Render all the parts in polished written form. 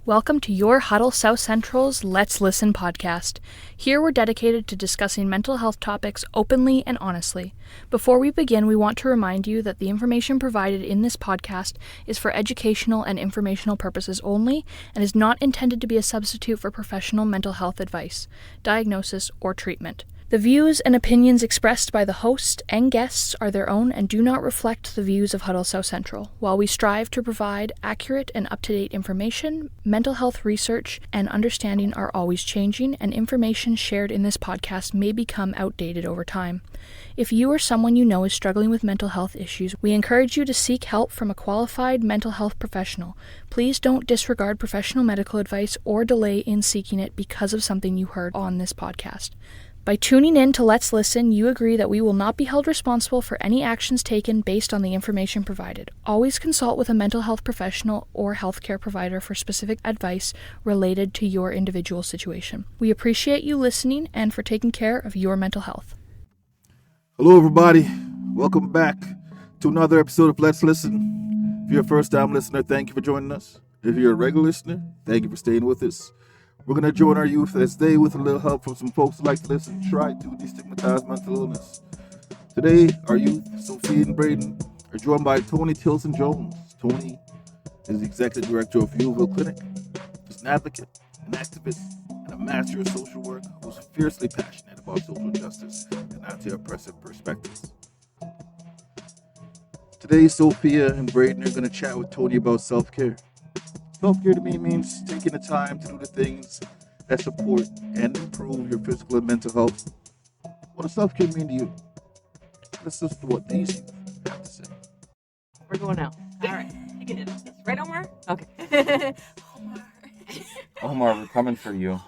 Welcome to your Huddle South Central's Let's Listen podcast. Here we're dedicated to discussing mental health topics openly and honestly. Before we begin, we want to remind you that the information provided in this podcast is for educational and informational purposes only and is not intended to be a substitute for professional mental health advice, diagnosis, or treatment. The views and opinions expressed by the host and guests are their own and do not reflect the views of Huddle South Central. While we strive to provide accurate and up-to-date information, mental health research and understanding are always changing, and information shared in this podcast may become outdated over time. If you or someone you know is struggling with mental health issues, we encourage you to seek help from a qualified mental health professional. Please don't disregard professional medical advice or delay in seeking it because of something you heard on this podcast. By tuning in to Let's Listen, you agree that we will not be held responsible for any actions taken based on the information provided. Always consult with a mental health professional or healthcare provider for specific advice related to your individual situation. We appreciate you listening and for taking care of your mental health. Hello, everybody. Welcome back to another episode of Let's Listen. If you're a first-time listener, thank you for joining us. If you're a regular listener, thank you for staying with us. We're going to join our youth as they, with a little help from some folks who like to listen, try to destigmatize mental illness. Today, our youth, Sophia and Brayden, are joined by Toni Tilson-Jones. Toni is the Executive Director of Youville Clinic. She's an advocate, an activist, and a master of social work who's fiercely passionate about social justice and anti-oppressive perspectives. Today, Sophia and Brayden are going to chat with Toni about self-care. Self-care to me means taking the time to do the things that support and improve your physical and mental health. What does self-care mean to you? Let's listen to what these youth have to say. We're going out. All right. You can do this. Right, Omar? Okay. Omar, we're coming for you. Omar.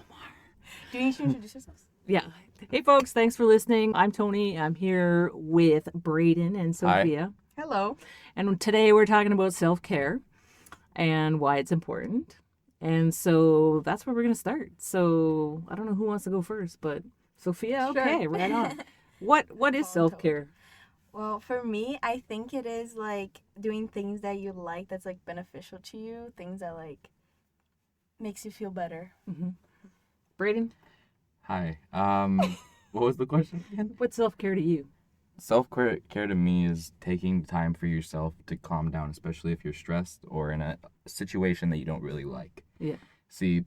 Do you need to introduce yourselves? Yeah. Hey, folks. Thanks for listening. I'm Toni. I'm here with Brayden and Sophia. Hi. Hello. And today we're talking about self-care and why it's important. And so that's where we're going to start. So I don't know who wants to go first, but Sophia, okay, Sure. right on. What is self-care? Well, for me, I think it is like doing things that you like, that's like beneficial to you, things that like makes you feel better. Mm-hmm. Brayden, Hi. What was the question again? what's self-care to you? Self-care to me is taking time for yourself to calm down, especially if you're stressed or in a situation that you don't really like. Yeah. See,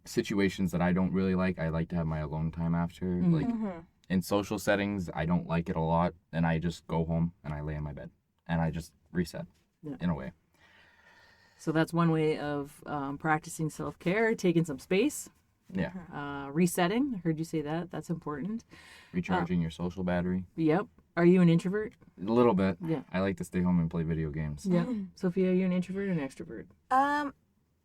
situations that I don't really like, I like to have my alone time after. Mm-hmm. Like in social settings, I don't like it a lot, and I just go home and I lay in my bed and I just reset in a way. So that's one way of practicing self-care, taking some space. Yeah. Resetting. I heard you say that. That's important. Recharging your social battery. Yep. Are you an introvert? A little bit. Yeah. I like to stay home and play video games. Yeah. Sophia, are you an introvert or an extrovert?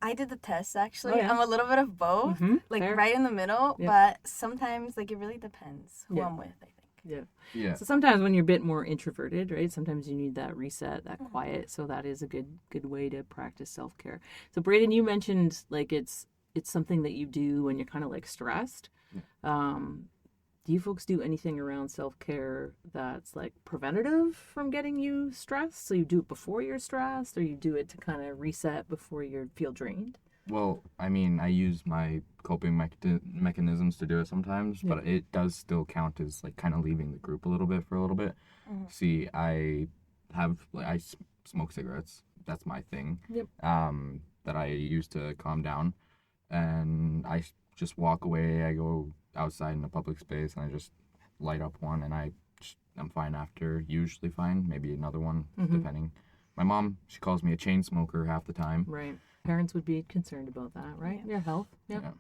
I did the test actually. Oh, yeah? I'm a little bit of both, like Fair. right in the middle, Yeah. but sometimes like it really depends who Yeah. I'm with, I think. Yeah. Yeah. So sometimes when you're a bit more introverted, right? Sometimes you need that reset, that quiet. So that is a good way to practice self-care. So Brayden, you mentioned like it's something that you do when you're kind of like stressed. Yeah. Do you folks do anything around self-care that's like preventative from getting you stressed? So you do it before you're stressed, or you do it to kind of reset before you feel drained? Well, I mean, I use my coping mechanisms to do it sometimes, but it does still count as like kind of leaving the group a little bit for a little bit. See, I smoke cigarettes. That's my thing. Yep. That I use to calm down, and I just walk away. I go outside in a public space and I just light up one, and I'm fine after. Usually fine. Maybe another one, depending. My mom, she calls me a chain smoker half the time. Right. Parents would be concerned about that, right? Your health. Yeah.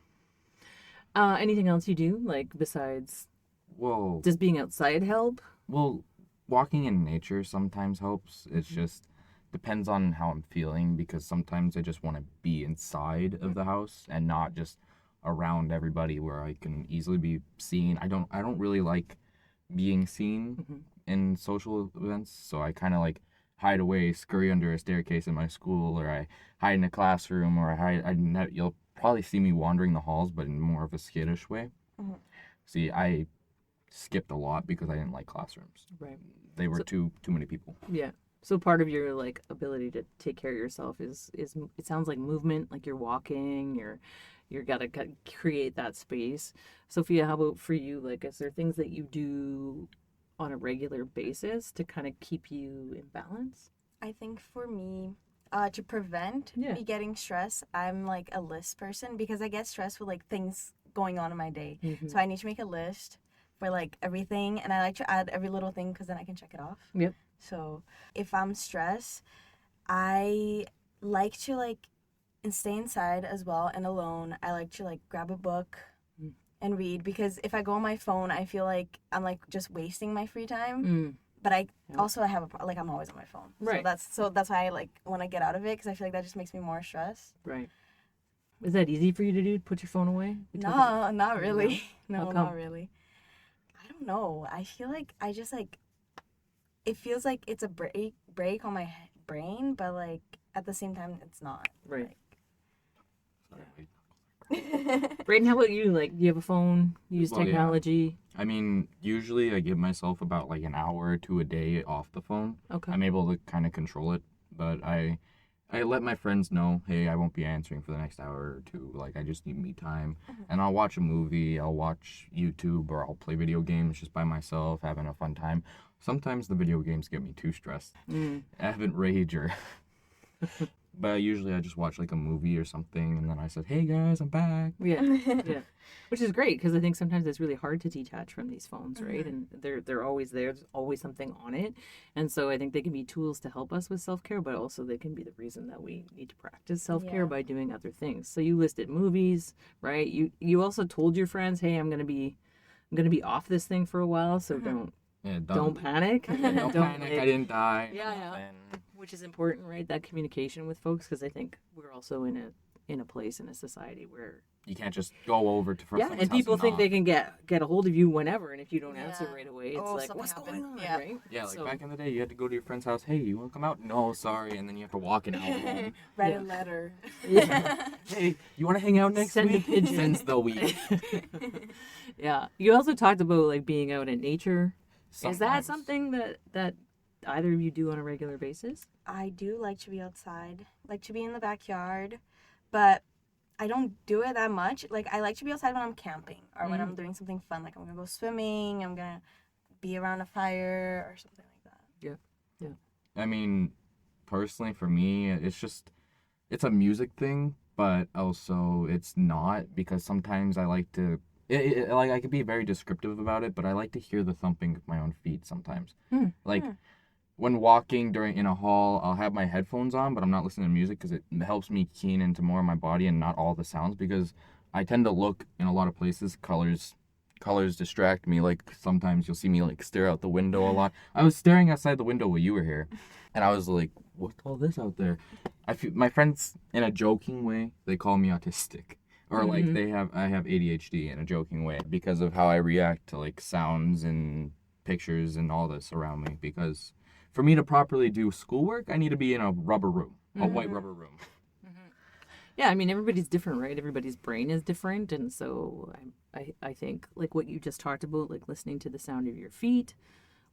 Yeah. Anything else you do, like besides Well, does being outside help? Well, walking in nature sometimes helps. It's just depends on how I'm feeling, because sometimes I just want to be inside of the house and not just around everybody where I can easily be seen. I don't really like being seen in social events, so I kind of like hide away, scurry under a staircase in my school, or I hide in a classroom, or you'll probably see me wandering the halls, but in more of a skittish way. See, I skipped a lot because I didn't like classrooms. Right. They were too many people. Yeah. So part of your like ability to take care of yourself is it sounds like movement, like you're walking, you're gotta create that space. Sophia, how about for you? Like, is there things that you do on a regular basis to kind of keep you in balance? I think for me, to prevent me getting stressed, I'm like a list person because I get stressed with like things going on in my day. Mm-hmm. So I need to make a list for like everything, and I like to add every little thing because then I can check it off. Yep. So if I'm stressed, I like to like and stay inside as well and alone. I like to like grab a book and read because if I go on my phone, I feel like I'm like just wasting my free time. But I also I have like I'm always on my phone. Right. So that's why I like want to get out of it because I feel like that just makes me more stressed. Right. Is that easy for you to do? Put your phone away? No, not really. No? No, How come? not really. I don't know. I feel like I just like it feels like it's a break on my brain, but like at the same time it's not. Right. Like... Brayden, how about you? Like, do you have a phone? Use technology? Yeah. I mean, usually I give myself about like an hour or two a day off the phone. Okay. I'm able to kind of control it, but I let my friends know, hey, I won't be answering for the next hour or two. Like, I just need me time. And I'll watch a movie, I'll watch YouTube, or I'll play video games just by myself, having a fun time. Sometimes the video games get me too stressed. I haven't rage or... But usually I just watch like a movie or something, and then I said, hey guys, I'm back. Yeah. Which is great, because I think sometimes it's really hard to detach from these phones, right? And they're always there. There's always something on it. And so I think they can be tools to help us with self-care, but also they can be the reason that we need to practice self-care by doing other things. So you listed movies, right? You also told your friends, hey, I'm gonna be off this thing for a while, so don't panic. Don't panic, I didn't die. Yeah. Which is important, right? That communication with folks, because I think we're also in a place in a society where you can't just go over to someone's and people think they can get a hold of you whenever, and if you don't answer right away, it's like, what's going on, right? Yeah, like back in the day, you had to go to your friend's house. Hey, you want to come out? No, sorry, and then you have to walk an hour home. Write a letter. Hey, you want to hang out next week? Send a pigeon. Since the week. Yeah. You also talked about like being out in nature. Sometimes. Is that something that either of you do on a regular basis? I do like to be outside, like to be in the backyard, but I don't do it that much. Like, I like to be outside when I'm camping or when I'm doing something fun. Like, I'm going to go swimming, I'm going to be around a fire or something like that. Yeah. I mean, personally, for me, it's a music thing, but also it's not, because sometimes I like to, like, I could be very descriptive about it, but I like to hear the thumping of my own feet sometimes. When walking in a hall, I'll have my headphones on, but I'm not listening to music because it helps me keen into more of my body and not all the sounds, because I tend to look in a lot of places. Colors distract me. Like, sometimes you'll see me like stare out the window a lot. I was staring outside the window while you were here, and I was like, what's all this out there? I feel my friends, in a joking way, they call me autistic. Or like I have ADHD in a joking way because of how I react to like sounds and pictures and all this around me, because for me to properly do schoolwork, I need to be in a rubber room, a white rubber room. Yeah, I mean, everybody's different, right? Everybody's brain is different. And so I think, like what you just talked about, like listening to the sound of your feet,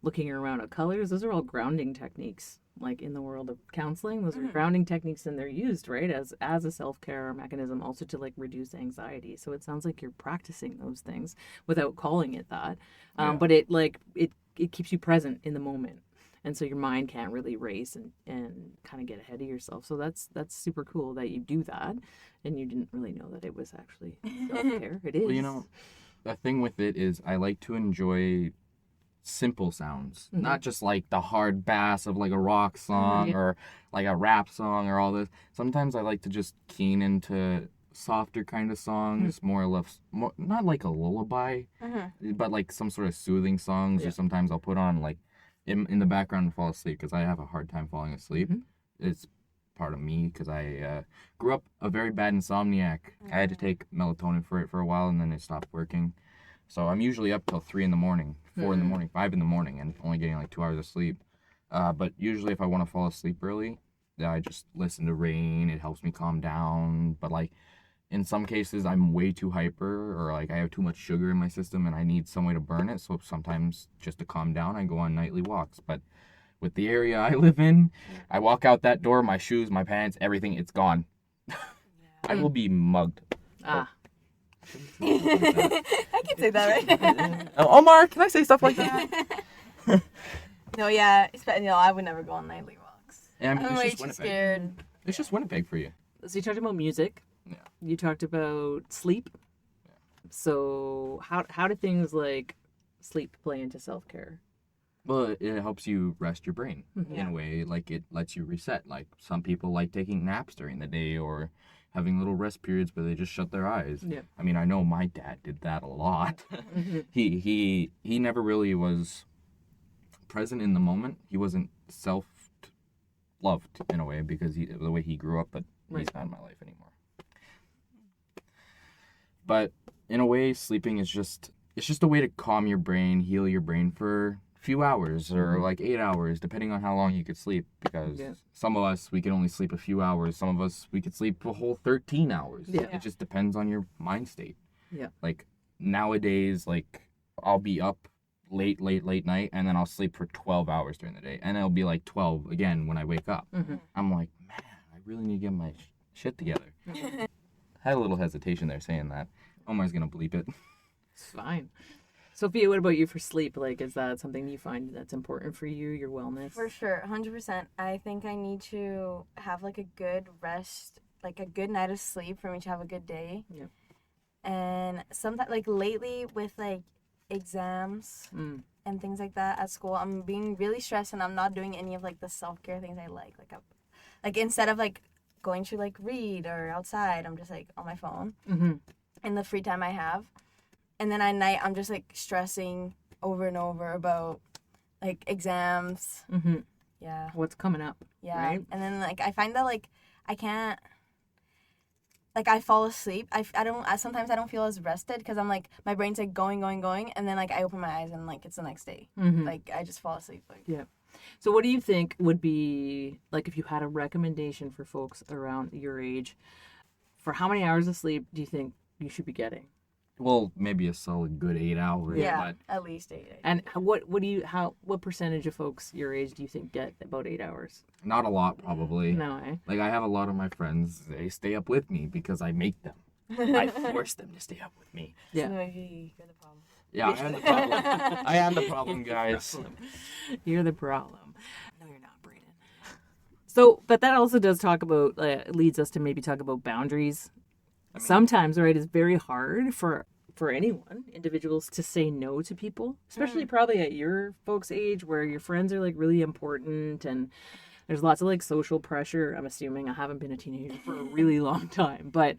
looking around at colors, those are all grounding techniques. Like in the world of counseling, those are grounding techniques, and they're used, right, as a self-care mechanism, also to like reduce anxiety. So it sounds like you're practicing those things without calling it that. But it keeps you present in the moment. And so your mind can't really race and kind of get ahead of yourself. So that's super cool that you do that. And you didn't really know that it was actually self-care. It is. Well, the thing with it is I like to enjoy simple sounds. Not just like the hard bass of like a rock song or like a rap song or all this. Sometimes I like to just keen into softer kind of songs, more or less, not like a lullaby, but like some sort of soothing songs. Or sometimes I'll put on like in the background and fall asleep, because I have a hard time falling asleep. It's part of me, because I grew up a very bad insomniac. I had to take melatonin for it for a while, and then it stopped working. So I'm usually up till 3 in the morning, 4 in the morning, 5 in the morning, and only getting like 2 hours of sleep. But usually if I want to fall asleep early, I just listen to rain. It helps me calm down. But like in some cases, I'm way too hyper, or like I have too much sugar in my system and I need some way to burn it. So sometimes just to calm down, I go on nightly walks. But with the area I live in, I walk out that door, my shoes, my pants, everything, it's gone. I will be mugged. Ah. I can say that, right? Omar, can I say stuff like that? No, yeah. I would never go on nightly walks. Yeah, I mean, I'm it's way just too Winnipeg. scared. It's just Winnipeg for you. So you talked about music. Yeah. You talked about sleep. Yeah. So how do things like sleep play into self-care? Well, it helps you rest your brain Mhm. in a way. Like, it lets you reset. Like, some people like taking naps during the day or having little rest periods where they just shut their eyes. Yeah. I mean, I know my dad did that a lot. He never really was present in the moment. He wasn't self-loved in a way because the way he grew up, but he's not in my life anymore. But in a way, sleeping is just a way to calm your brain, heal your brain for a few hours or like 8 hours, depending on how long you could sleep. Because some of us, we can only sleep a few hours. Some of us, we could sleep a whole 13 hours. Yeah. It just depends on your mind state. Yeah. Like nowadays, like I'll be up late night and then I'll sleep for 12 hours during the day. And it'll be like 12 again when I wake up. Mm-hmm. I'm like, man, I really need to get my shit together. Had a little hesitation there saying that. Omar's gonna bleep it. It's fine. Sophia, what about you for sleep? Like, is that something you find that's important for you, your wellness? For sure, 100%. I think I need to have like a good rest, like a good night of sleep for me to have a good day. Yeah. And sometimes, like lately, with like exams and things like that at school, I'm being really stressed and I'm not doing any of like the self-care things I like. Like instead of like going to like read or outside, I'm just like on my phone in the free time I have. And then at night, I'm just like stressing over and over about like exams. Mm-hmm. Yeah. What's coming up? Yeah. Right? And then like I find that like I can't, like I fall asleep. Sometimes I don't feel as rested because I'm like my brain's like going, and then like I open my eyes and like it's the next day. Mm-hmm. Like I just fall asleep. Like Yeah. So what do you think would be, like, if you had a recommendation for folks around your age, for how many hours of sleep do you think you should be getting? Well, maybe a solid good 8 hours. yeah, But at least 8. And what percentage of folks your age do you think get about 8 hours? not a lot, probably. No, eh? Like, I have a lot of my friends, they stay up with me because I make them. I force them to stay up with me. Yeah. So maybe you're the problem. Yeah, I am the problem. I am the problem, guys. You're the problem. No, you're not, Brayden. So, but that also does talk about, leads us to maybe talk about boundaries. Sometimes, right, it's very hard for anyone, individuals, to say no to people, especially probably at your folks' age where your friends are like really important and there's lots of like social pressure. I'm assuming. I haven't been a teenager for a really long time, but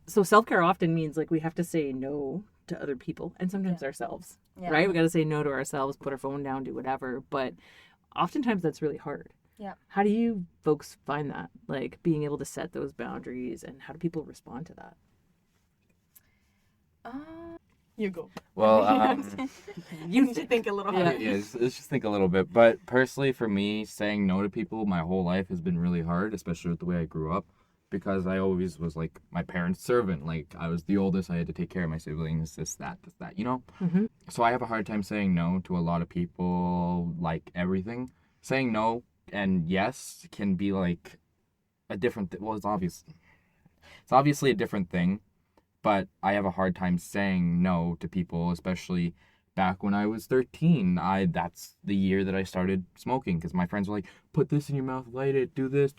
so self-care often means like we have to say no to other people and sometimes ourselves, right? We got to say no to ourselves, put our phone down, do whatever, but oftentimes that's really hard. Yeah. How do you folks find that, like being able to set those boundaries, and how do people respond to that? You go. Well, You need to think a little harder. yeah, let's just think a little bit. But personally, for me, saying no to people my whole life has been really hard, especially with the way I grew up, because I always was like my parents' servant. Like, I was the oldest, I had to take care of my siblings, this, that, you know? Mm-hmm. So I have a hard time saying no to a lot of people, like everything. Saying no and yes can be like a different well, it's obviously a different thing, but I have a hard time saying no to people, especially back when I was 13. That's the year that I started smoking because my friends were like, put this in your mouth, light it, do this,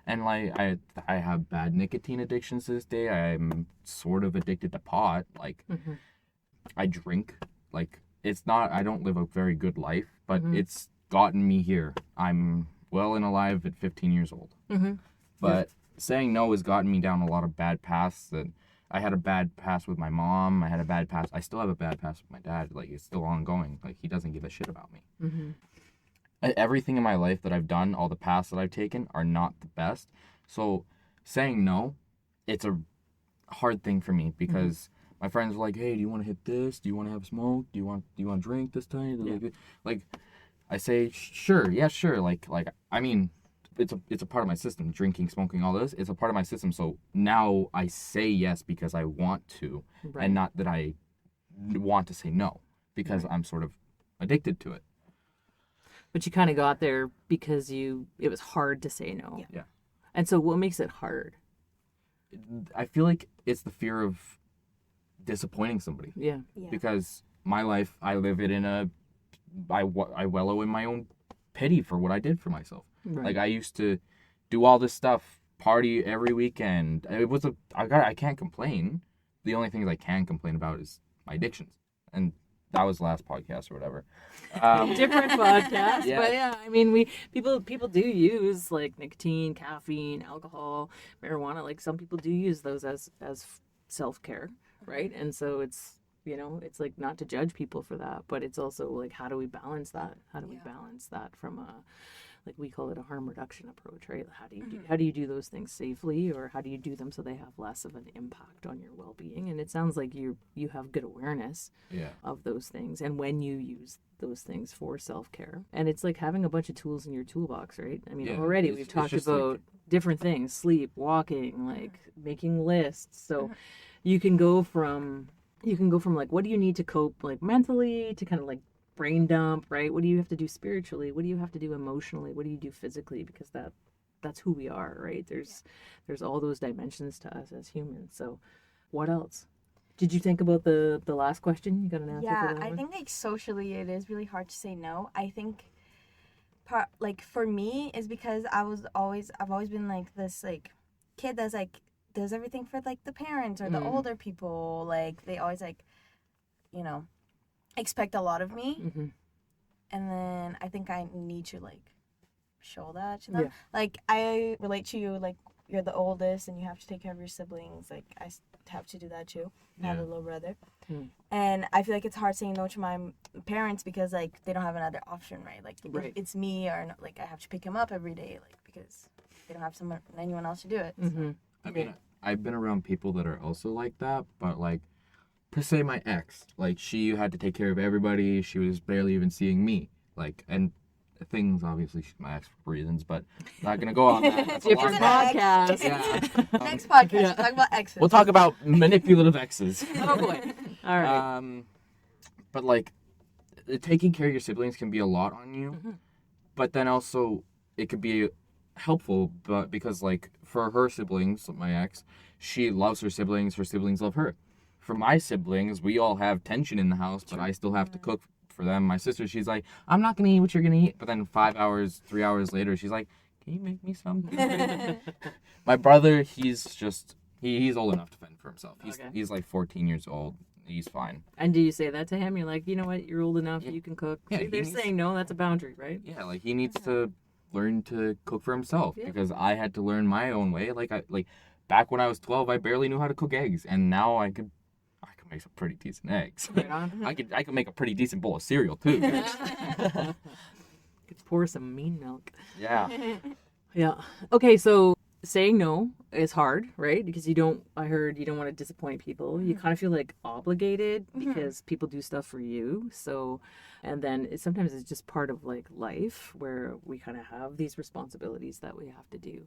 and like I have bad nicotine addictions to this day. I'm sort of addicted to pot. Like I drink. Like, it's not, I don't live a very good life, but it's gotten me here. I'm well and alive at 15 years old. But saying no has gotten me down a lot of bad paths. That I had a bad past with my mom. I still have a bad past with my dad. Like, it's still ongoing. Like, he doesn't give a shit about me. Everything in my life that I've done, all the paths that I've taken, are not the best. So saying no, it's a hard thing for me because my friends are like, hey, do you want to hit this? Do you want to have smoke? Do you want to drink this time? Like, I say, sure, yeah, sure. Like, I mean, it's a part of my system. Drinking, smoking, all this, it's a part of my system. So now I say yes because I want to, and not that I want to say no because I'm sort of addicted to it. But you kind of got there because it was hard to say no. Yeah. And so what makes it hard? I feel like it's the fear of disappointing somebody. Yeah. Because my life, I live it in I wallow in my own pity for what I did for myself. Right. Like I used to do all this stuff, party every weekend. I can't complain. The only things I can complain about is my addictions. And that was the last podcast or whatever. Different podcast, Yeah. but yeah, I mean, people do use like nicotine, caffeine, alcohol, marijuana. Like some people do use those as self-care, right? And so it's it's like not to judge people for that, but it's also like how do we balance that? How do we balance that from a like we call it a harm reduction approach, right? How do you do those things safely, or how do you do them so they have less of an impact on your well-being? And it sounds like you have good awareness of those things and when you use those things for self-care. And it's like having a bunch of tools in your toolbox, right? I mean, already we've talked about different things: sleep, walking, like making lists. So you can go from like what do you need to cope like mentally to kind of like brain dump, right? What do you have to do spiritually? What do you have to do emotionally? What do you do physically? Because that's who we are, right? There's all those dimensions to us as humans. So what else? Did you think about the last question? You got an answer for that? I think like socially it is really hard to say no. I think like for me is because I've always been like this like kid that's like does everything for like the parents or the older people. Like they always like expect a lot of me, and then I think I need to like show that to them. Yeah. Like I relate to you, like you're the oldest and you have to take care of your siblings. Like I have to do that too. I have a little brother, and I feel like it's hard saying no to my parents because like they don't have another option, right? Like it's me or not, like I have to pick him up every day, like because they don't have anyone else to do it. So. I mean, I've been around people that are also like that, but like per se my ex, like she had to take care of everybody. She was barely even seeing me, like, and things obviously she's my ex for reasons, but not gonna go on that. That's a Different long podcast. Yeah. Next podcast, we'll talk about exes. We'll talk about manipulative exes. Oh boy. All right. But like taking care of your siblings can be a lot on you, but then also it could be helpful, but because like for her siblings, my ex, she loves her siblings love her. For my siblings, we all have tension in the house, but I still have to cook for them. My sister, she's like, I'm not gonna eat what you're gonna eat, but then 3 hours later, she's like, can you make me something? My brother, he's old enough to fend for himself. He's like 14 years old. He's fine. And do you say that to him? You're like, you know what, you're old enough, you can cook. Yeah, See, they're saying no, that's a boundary, right? Yeah, like he needs to learn to cook for himself because I had to learn my own way. Like back when I was 12, I barely knew how to cook eggs, and now I could make some pretty decent eggs. Right on. I could make a pretty decent bowl of cereal too. Could pour some mean milk. Yeah. Yeah. Okay, so saying no is hard, right? Because I heard you don't want to disappoint people. You kind of feel like obligated because people do stuff for you. So, and then sometimes it's just part of like life where we kind of have these responsibilities that we have to do.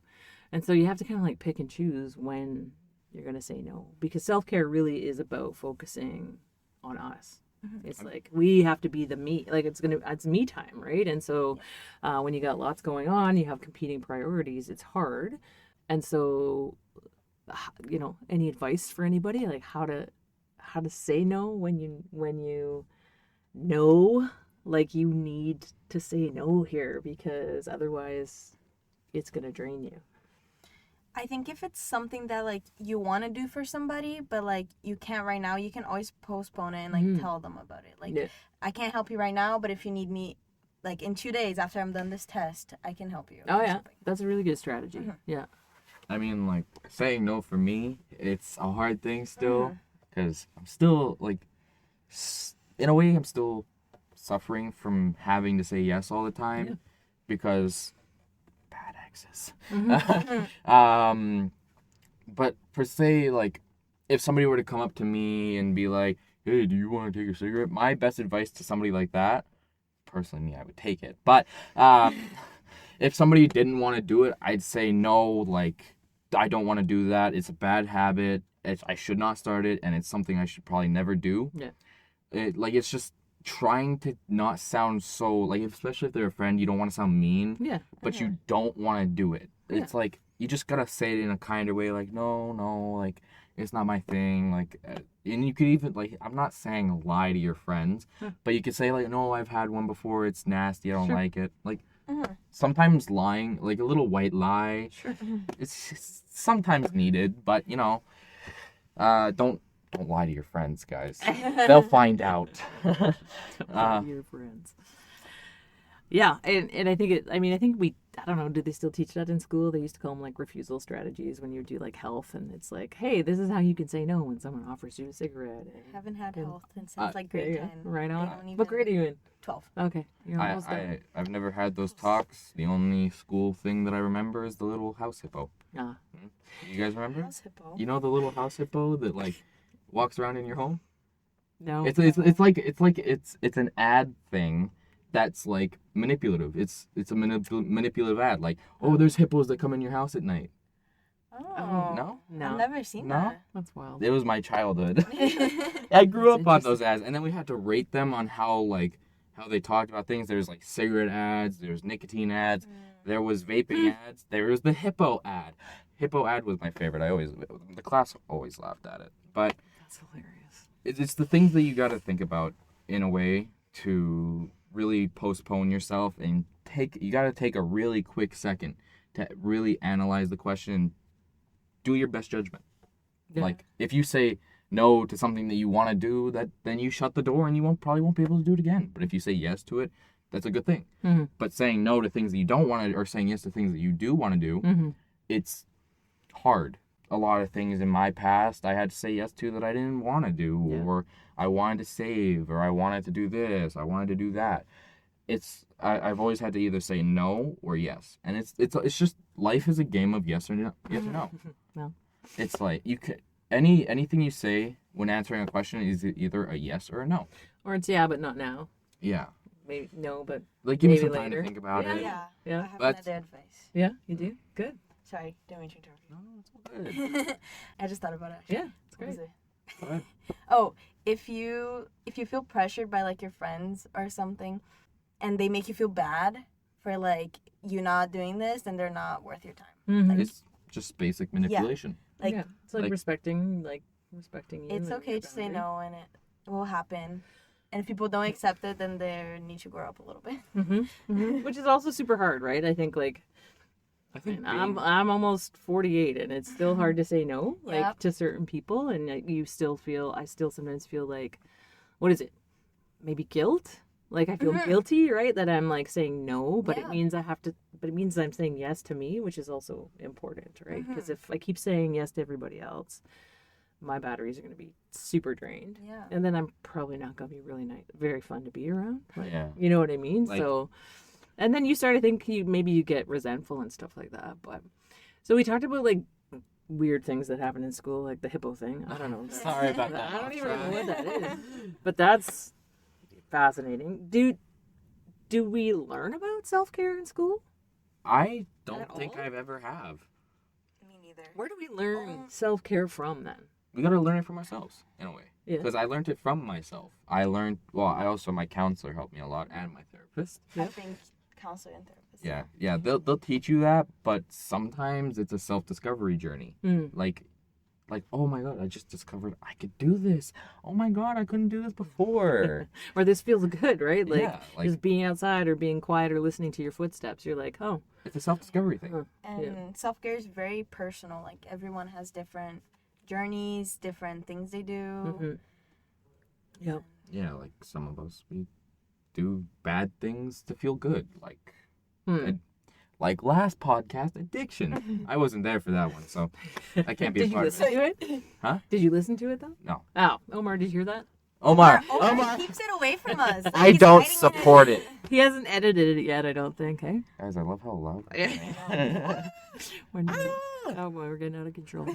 And so you have to kind of like pick and choose when you're going to say no, because self-care really is about focusing on us. It's like we have to be the me, like it's me time, right? And so when you got lots going on, you have competing priorities, it's hard. And so any advice for anybody, like how to say no when you know like you need to say no here, because otherwise it's going to drain you. I think if it's something that like you want to do for somebody but like you can't right now, you can always postpone it and like tell them about it. Like I can't help you right now, but if you need me like in 2 days after I'm done this test, I can help you. Oh yeah, that's a really good strategy. Yeah. I mean, like saying no for me, it's a hard thing still because I'm still like in a way I'm still suffering from having to say yes all the time because bad exes. But per se, like if somebody were to come up to me and be like, hey, do you want to take a cigarette? My best advice to somebody like that, personally me, I would take it. But if somebody didn't want to do it, I'd say no, like I don't want to do that. It's a bad habit. I should not start it, and it's something I should probably never do. Yeah. It's just trying to not sound so, like, especially if they're a friend, you don't want to sound mean, Yeah. but you don't want to do it. Yeah. It's like, you just gotta say it in a kinder way, like, no, like, it's not my thing, like, and you could even, like, I'm not saying lie to your friends, but you could say, like, no, I've had one before, it's nasty, I don't like it. Like, sometimes lying, like a little white lie, it's sometimes needed, but, you know, don't lie to your friends, guys. They'll find out. Your friends. Yeah, and I think I don't know, do they still teach that in school? They used to call them like refusal strategies when you do like health, and it's like, hey, this is how you can say no when someone offers you a cigarette. I haven't had health since like grade 10. Right on. They don't even- What grade are you in? 12. Okay, you're almost done. I've never had those talks. The only school thing that I remember is the little house hippo. Ah. You guys remember? House hippo. You know the little house hippo that like walks around in your home? No. It's an ad thing that's like manipulative. It's a manipulative ad. Like, oh, there's hippos that come in your house at night. Oh. No? I've never seen No? that. That's wild. It was my childhood. I grew That's up on those ads, and then we had to rate them on how they talked about things. There's like cigarette ads, there's nicotine ads, there was vaping ads, there was the hippo ad. Hippo ad was my favorite. The class always laughed at it. But That's hilarious. it's the things that you got to think about in a way to really postpone yourself, and you got to take a really quick second to really analyze the question and do your best judgment. Yeah. Like, if you say no to something that you want to do, then you shut the door and you probably won't be able to do it again. But if you say yes to it, that's a good thing. Mm-hmm. But saying no to things that you don't want to, or saying yes to things that you do want to do, it's hard. A lot of things in my past I had to say yes to that I didn't want to do, or I wanted to save, or I wanted to do this, I wanted to do that. I've always had to either say no or yes, and it's just, life is a game of yes or no. Yes or no. No. It's like you could anything you say when answering a question is either a yes or a no. Or it's yeah, but not now. Yeah. Maybe no, but Like, give me maybe some time later. to think about it. Yeah. Yeah. I have But- another advice. Yeah, you do. Good. Sorry, don't mean to interrupt No, it's all good. I just thought about it. Yeah, it's What great. was it? Go ahead. Oh, if you feel pressured by like your friends or something, and they make you feel bad for like you not doing this, then they're not worth your time. Mhm. It's just basic manipulation. Like yeah, it's like, like- respecting you. it's and okay your to say boundary. no, and it will happen. And if people don't accept it, then they need to grow up a little bit. Which is also super hard, right? I think like I think I'm almost 48, and it's still hard to say no, like Yep. to certain people, and I still sometimes feel like, what is it? Maybe guilt. Like I feel guilty, right? That I'm like saying no, but it Yeah. means it means I'm saying yes to me, which is also important, right? Because if I keep saying yes to everybody else, my batteries are going to be super drained. Yeah. And then I'm probably not going to be really very fun to be around. Like, Yeah. You know what I mean? Like- So, and then you start to think maybe you get resentful and stuff like that. But, so we talked about like weird things that happen in school, like the hippo thing. I don't know. Sorry about that. I don't even know what that is. But that's fascinating. Do we learn about self-care in school? I don't At think all? I've ever have. Me neither. Where do we learn self-care from then? We gotta learn it from ourselves in a way. Yeah. Because I learned it from myself. I also, my counselor helped me a lot, and my therapist. I think counselor and therapist. Yeah, they'll teach you that, but sometimes it's a self-discovery journey. Like, oh my god, I just discovered I could do this. Oh my god, I couldn't do this before. Or this feels good, right? Like, Yeah, like- just being outside or being quiet or listening to your footsteps. You're like, oh, It's a self-discovery thing. And self-care is very personal. Like everyone has different journeys, different things they do. yeah. Yeah, like some of us, we do bad things to feel good. Like, like last podcast, addiction. I wasn't there for that one, so I can't be a Did you part of listen it. to it? Huh? Did you listen to it though? No. Oh, Omar, did you hear that? Omar, Omar keeps it away from us. Like, I he's don't hiding support it. He hasn't edited it yet, I don't think. Hey, Guys, I love how loud. we're getting out of control.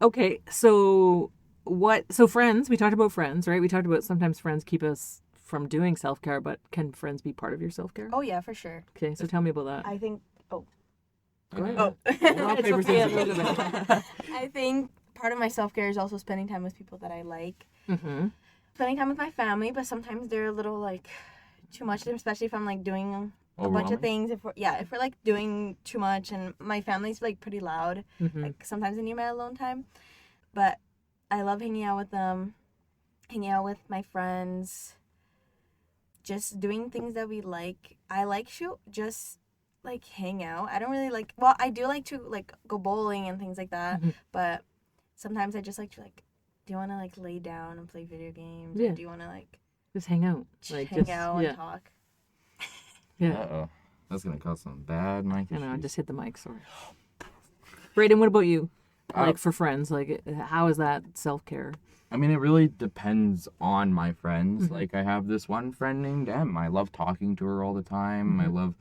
Okay, so what? So friends, we talked about friends, right? We talked about sometimes friends keep us from doing self-care, but can friends be part of your self-care? Oh yeah, for sure. Okay, so tell me about that. I think. Go ahead. Oh. Rock, paper, Sophia, scissors. Elizabeth. I think part of my self care is also spending time with people that I like. Mm-hmm. spending time with my family, but sometimes they're a little like too much, especially if I'm like doing a bunch of things. If we're like doing too much, and my family's like pretty loud, like sometimes I need my alone time. But I love hanging out with them, hanging out with my friends, just doing things that we like. I like to just like hang out. I don't really like, well, I do like to like go bowling and things like that, but sometimes I just like to like, do you want to like lay down and play video games? Yeah. Or do you want to like Just hang out. Like hang out and talk? Yeah. Uh-oh. That's going to cause some bad mic I know, I issues. just hit the mic, sorry. Brayden, what about you? Like for friends, like how is that self-care? I mean, it really depends on my friends. Like, I have this one friend named Em. I love talking to her all the time. I love,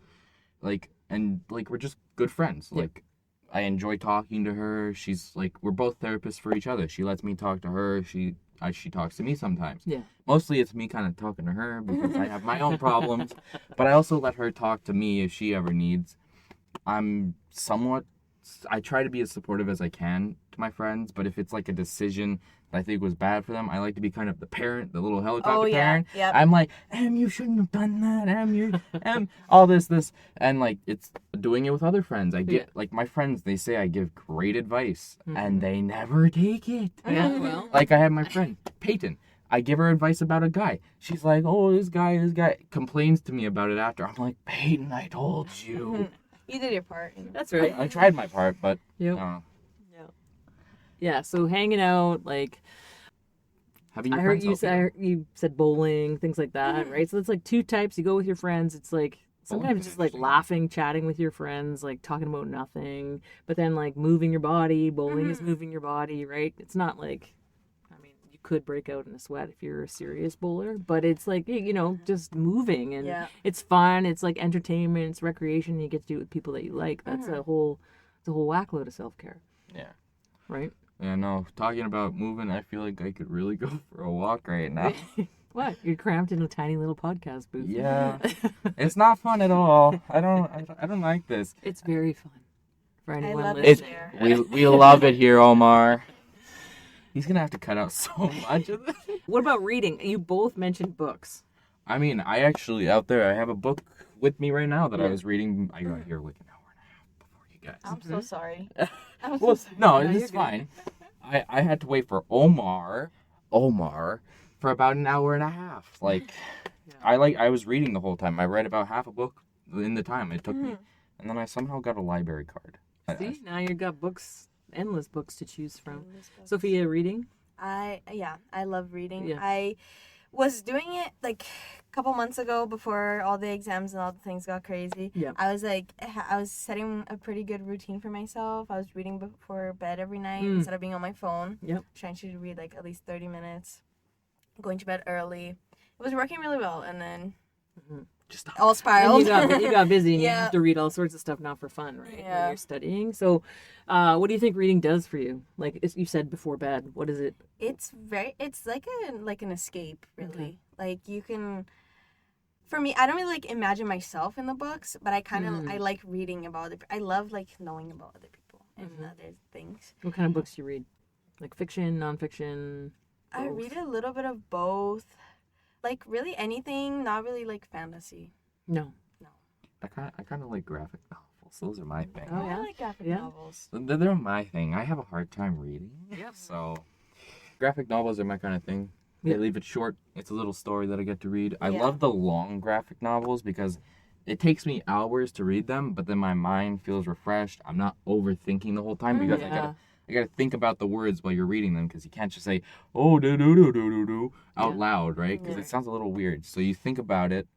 like, and, like, we're just good friends. Yeah. Like, I enjoy talking to her. She's, like, we're both therapists for each other. She lets me talk to her. She talks to me sometimes. Yeah. Mostly it's me kind of talking to her because I have my own problems. But I also let her talk to me if she ever needs. I try to be as supportive as I can to my friends, but if it's like a decision that I think was bad for them, I like to be kind of the parent, the little helicopter parent. Yep. I'm like, you shouldn't have done that, all this, and like it's doing it with other friends. I get like my friends, they say I give great advice, and they never take it. Yeah, well. Like I have my friend Peyton. I give her advice about a guy. She's like, oh, this guy complains to me about it after. I'm like, Peyton, I told you. You did your part. That's right. I tried my part, but Yep. Yeah, so hanging out, like having your I heard friends you help say you said bowling, things like that, right? So it's like two types. You go with your friends. It's like sometimes just like laughing, chatting with your friends, like talking about nothing. But then like moving your body. Bowling is moving your body, right? It's not like, I mean, you could break out in a sweat if you're a serious bowler, but it's like, you know, just moving and it's fun. It's like entertainment. It's recreation. You get to do it with people that you like. That's a whole whack load of self-care. Yeah. Right. Yeah, no, talking about moving, I feel like I could really go for a walk right now. What? You're cramped in a tiny little podcast booth. Yeah. It's not fun at all. I don't like this. It's very fun for anyone love listening. We love it here, Omar. He's going to have to cut out so much of this. What about reading? You both mentioned books. I mean, I actually, out there, I have a book with me right now that I was reading. I got here like an hour and a half before you guys. I'm so sorry. Well, no, it's fine. I had to wait for Omar for about an hour and a half. Like, I was reading the whole time. I read about half a book in the time it took me. And then I somehow got a library card. See, now you've got books, endless books to choose from. Sophia, reading? I love reading. Yeah. I was doing it like a couple months ago before all the exams and all the things got crazy. Yeah. I was setting a pretty good routine for myself. I was reading before bed every night instead of being on my phone. Yep. Trying to read like at least 30 minutes. Going to bed early. It was working really well, and then Just all And spiraled. you got busy and you Yeah. have to read all sorts of stuff now for fun, right? Yeah. When you're studying. So what do you think reading does for you? Like you said before bed, what is it? It's like an escape, really. Okay. Like you can, for me, I don't really like imagine myself in the books, but I kind of I like reading about I love like knowing about other people and other things. What kind of books do you read? Like fiction, nonfiction? I read a little bit of both, like really anything, not really like fantasy. No. I kind of like graphic novels. Those are my thing. Oh, yeah? I like graphic Yeah. novels. They're my thing. I have a hard time reading. Yeah. So graphic novels are my kind of thing. They Yeah. leave it short. It's a little story that I get to read. I Yeah. love the long graphic novels because it takes me hours to read them, but then my mind feels refreshed. I'm not overthinking the whole time because I gotta think about the words while you're reading them because you can't just say do out loud, right? Because it sounds a little weird. So you think about it,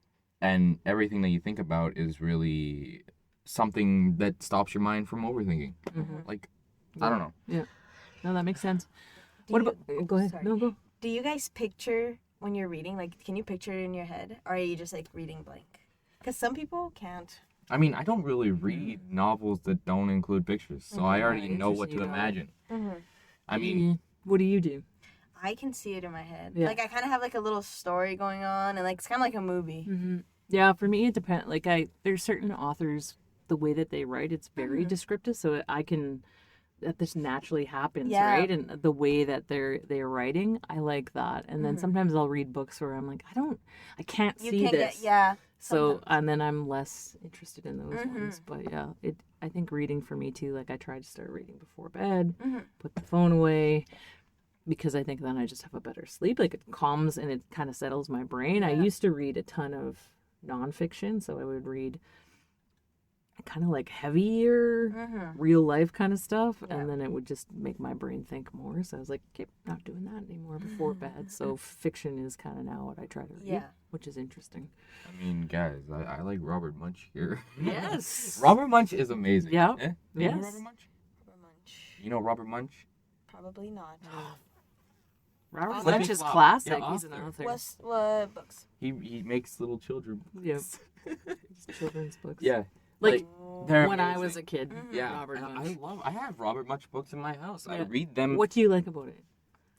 and everything that you think about is really something that stops your mind from overthinking. Like, I don't know. Yeah. No, that makes sense. Do What you- about go ahead. sorry. No, go. Do you guys picture when you're reading? Like, can you picture it in your head, or are you just like reading blank? Because some people can't. I mean, I don't really read novels that don't include pictures, so I already know what to Interesting, imagine. Mm-hmm. I mean, What do you do? I can see it in my head. Yeah. Like I kind of have like a little story going on, and like it's kind of like a movie. Yeah, for me it depends. Like there's certain authors, the way that they write, it's very descriptive, so I can that this naturally happens, Yeah. right? And the way that they're writing, I like that. And then sometimes I'll read books where I'm like, I can't You see can't this. get, yeah. So sometimes. and then I'm less interested in those ones. But yeah, I think reading for me too. Like I try to start reading before bed, put the phone away, because I think then I just have a better sleep. Like it calms and it kind of settles my brain. I used to read a ton of nonfiction, so I would read kind of like heavier real life kind of stuff, and then it would just make my brain think more. So I was like, okay, not doing that anymore before bed. So fiction is kind of now what I try to read, Yeah. which is interesting. I mean, guys, I like Robert Munch here. Yes. Robert Munch is amazing. Yeah. Eh? You Yes. know Robert Munch? Robert Munch. You know Robert Munch? Probably not. Robert Author? Munch is Yeah, classic. He's an author. author. What books? He makes little children. Yeah. Children's books. Yeah. Like they're when I amazing. was a kid. Yeah, Robert and Munch. I have Robert Munch books in my house. I Yeah. read them. What do you like about it?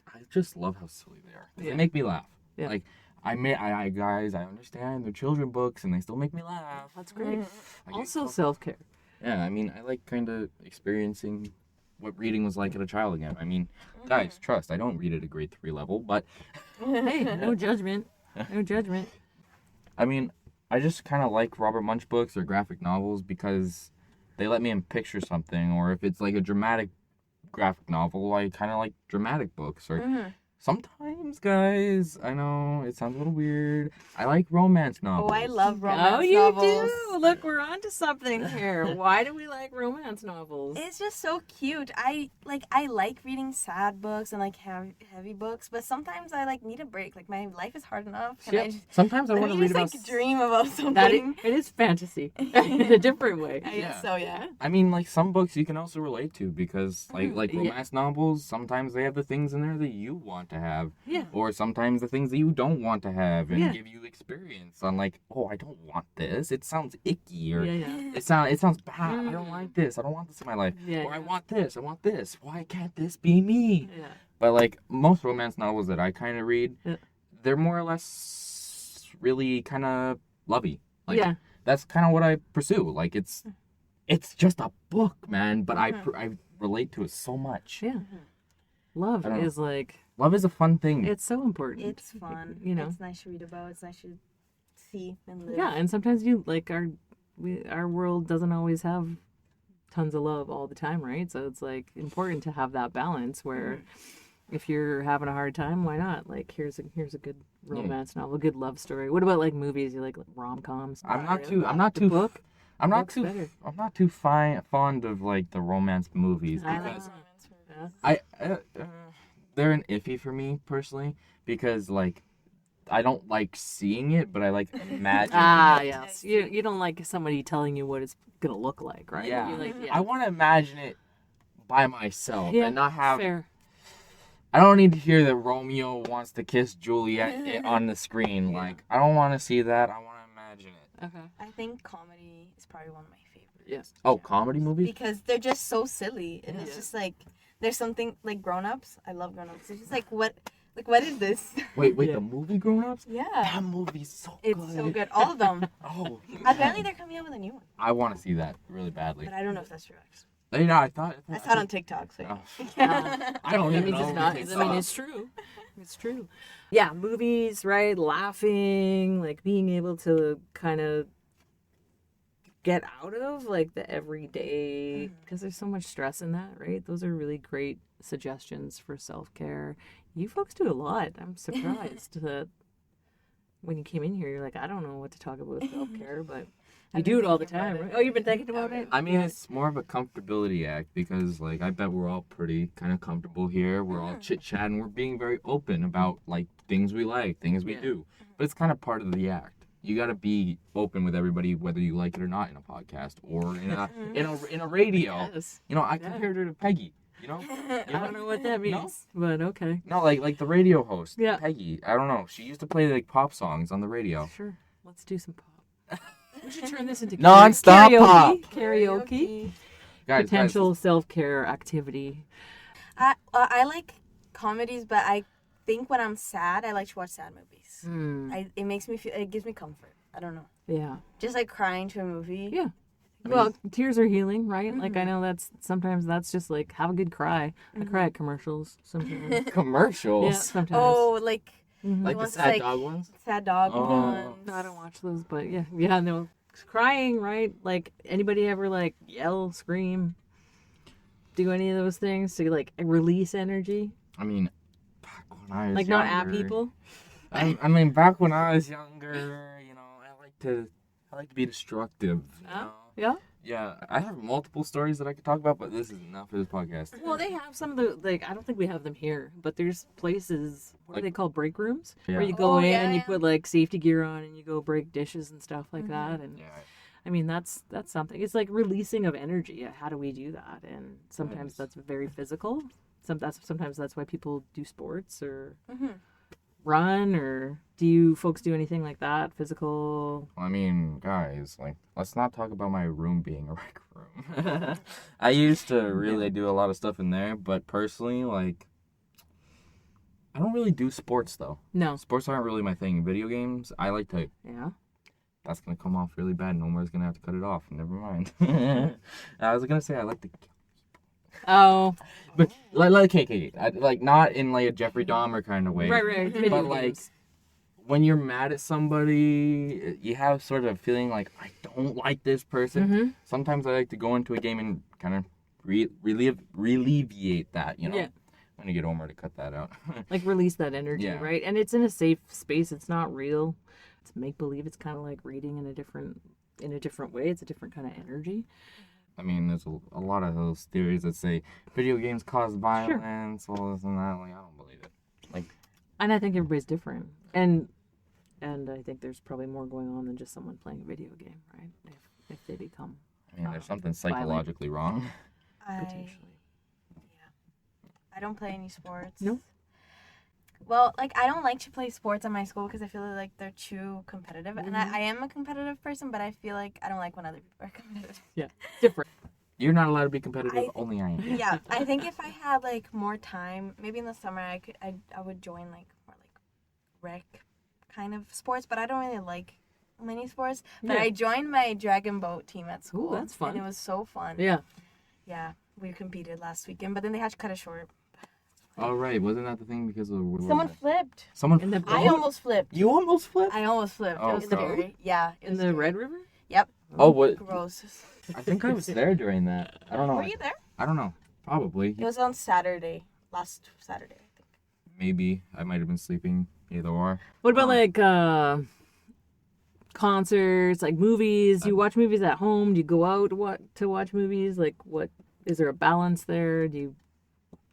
I just love how silly they are. Yeah. They make me laugh. Yeah. Like I guys, I understand they're children books and they still make me laugh. That's great. I get Also comfort. self-care. Yeah, I mean, I like kind of experiencing what reading was like as a child again. I mean, guys, trust, I don't read at a grade 3 level, but Hey, no judgment. No judgment. I mean, I just kind of like Robert Munch books or graphic novels because they let me picture something, or if it's like a dramatic graphic novel, I kind of like dramatic books, or sometimes, guys, I know it sounds a little weird, I like romance novels. Oh, I love romance Oh, you novels. do. Look, we're on to something here. Why do we like romance novels? It's just so cute. I like reading sad books and like heavy books, but sometimes I like need a break. Like my life is hard enough. And Yep. I just, Sometimes I let want to me read just about... like dream about something. That it is fantasy in a different way. I guess so, yeah. I mean, like, some books you can also relate to because, like Yeah. romance novels, sometimes they have the things in there that you want to have. Yeah. Or sometimes the things that you don't want to have and Yeah. give you experience on, like, oh, I don't want this. It sounds icky, or Yeah. it sounds bad. I don't like this. I don't want this in my life. Yeah, Or I yeah. want this. I want this. Why can't this be me? Yeah. But, like, most romance novels that I kind of read, Yeah. they're more or less really kind of lovey. Like, Yeah. that's kind of what I pursue. Like, it's just a book, man, but I relate to it so much. Yeah. Love I don't know. is like, Love is a fun thing. it's so important. It's fun. You know. It's nice to read about. It's nice to see and live. Yeah, and sometimes you like our world doesn't always have tons of love all the time, right? So it's like important to have that balance where if you're having a hard time, why not? Like here's a good romance novel, a good love story. What about like movies? You like rom-coms? I'm not The too book? Book's better. I'm not too fond of like the romance movies I like because Yeah. they're an iffy for me personally because like I don't like seeing it, but I like imagining. Ah, it. yes. You don't like somebody telling you what it's gonna look like, right? Yeah. You're like, I want to imagine it by myself and not have. fair. I don't need to hear that Romeo wants to kiss Juliet on the screen. Like I don't want to see that. I want to imagine it. Okay. I think comedy is probably one of my favorites. Yes. Oh, comedy movies? Because they're just so silly. And it's Yeah. just like, there's something like Grown Ups. I love Grown Ups. It's just like, what is this? Wait, Yeah. the movie Grown Ups? Yeah. That movie's so It's good. so good. All of them. Oh, Apparently they're coming out with a new one. I want to see that really badly. But I don't know if that's true, actually. You know, I thought. I saw it on TikTok. So. Oh. I don't even means know it's not. if it's I mean, it's true. It's true. Yeah, movies, right? Laughing, like being able to kind of get out of like the everyday, because there's so much stress in that, right? Those are really great suggestions for self-care. You folks do a lot. I'm surprised that when you came in here, you're like, I don't know what to talk about with self-care, but you do it all the time, right? Oh, you've been thinking about it? I mean, it's more of a comfortability act because, like, I bet we're all pretty kind of comfortable here. We're all chit-chatting. We're being very open about, like, things we like, things we do. But it's kind of part of the act. You got to be open with everybody, whether you like it or not, in a podcast or in a radio. Yes. You know, I compared her to Peggy. You know, I don't know what that means, but okay. No, like the radio host, Yeah. Peggy. I don't know. She used to play like pop songs on the radio. Sure. Let's do some pop. We should turn this into Non-stop pop. Karaoke. Guys, Potential self-care activity. I like comedies, but I think when I'm sad, I like to watch sad movies. It makes me feel. It gives me comfort. I don't know. Yeah. Just like crying to a movie. Yeah. Well, tears are healing, right? Like I know sometimes that's just like have a good cry. I cry at commercials sometimes. Commercials. Yeah, sometimes. Oh, like Like the ones sad like- dog ones? sad dog Oh. ones. No, I don't watch those, but yeah, no, crying, right? Like anybody ever like yell, scream, do any of those things to like release energy? I mean, back when I was Like younger, not at people. I mean, back when I was younger, I like to be destructive. You know? Yeah. Yeah, I have multiple stories that I could talk about, but this is not for this podcast. Well, they have some of the like I don't think we have them here, but there's places what are they called, break rooms, where you go Oh, in yeah, and you yeah. put like safety gear on and you go break dishes and stuff like that. And Yeah, I mean that's something. It's like releasing of energy. How do we do that? And sometimes Nice. that's very physical. Sometimes that's why people do sports or Mm-hmm. run. Or do you folks do anything like that? Physical? I mean, guys, like, let's not talk about my room being a rec room. I used to really do a lot of stuff in there, but personally, like, I don't really do sports, though. No. Sports aren't really my thing. Video games, I like to... Yeah. That's going to come off really bad. Noma's going to have to cut it off. Never mind. I was going to say I like to... Oh. But, okay. Like, not in, like, a Jeffrey Dahmer kind of way. Right. Video But, like, games. when you're mad at somebody, you have sort of a feeling like, I don't like this person. Mm-hmm. Sometimes I like to go into a game and kind of relievate that, you know? Yeah. I'm going to get Omar to cut that out. Like release that energy, Yeah. right? And it's in a safe space. It's not real. It's make believe. It's kind of like reading in a different way. It's a different kind of energy. I mean, there's a lot of those theories that say video games cause violence, all this and that. Like, I don't believe it. Like, And I think everybody's different. And I think there's probably more going on than just someone playing a video game, right? If they become I mean, there's something psychologically wrong. potentially. I don't play any sports. No? Well, like, I don't like to play sports at my school because I feel like they're too competitive. And I am a competitive person, but I feel like I don't like when other people are competitive. Yeah. Different. You're not allowed to be competitive, only I am. Yeah, I think if I had, like, more time, maybe in the summer I would join, like, more, like, rec kind of sports. But I don't really like many sports. But Yeah. I joined my dragon boat team at school. that's fun. And it was so fun. Yeah. Yeah, we competed last weekend, but then they had to cut it short. Oh, right. Wasn't that the thing because of... Someone flipped. Someone In the I almost flipped. You almost flipped? I almost flipped. Oh, It was God. scary. Yeah. It In was the scary. Red River? Yep. Oh, what? Gross. I think I was there during that. I don't know. Were you there? I don't know. Probably. It was on Saturday. Last Saturday, I think. Maybe. I might have been sleeping. Either or. What about like concerts, like movies? Do you watch movies at home? Do you go out to watch movies? Like, what is there a balance there? Do you?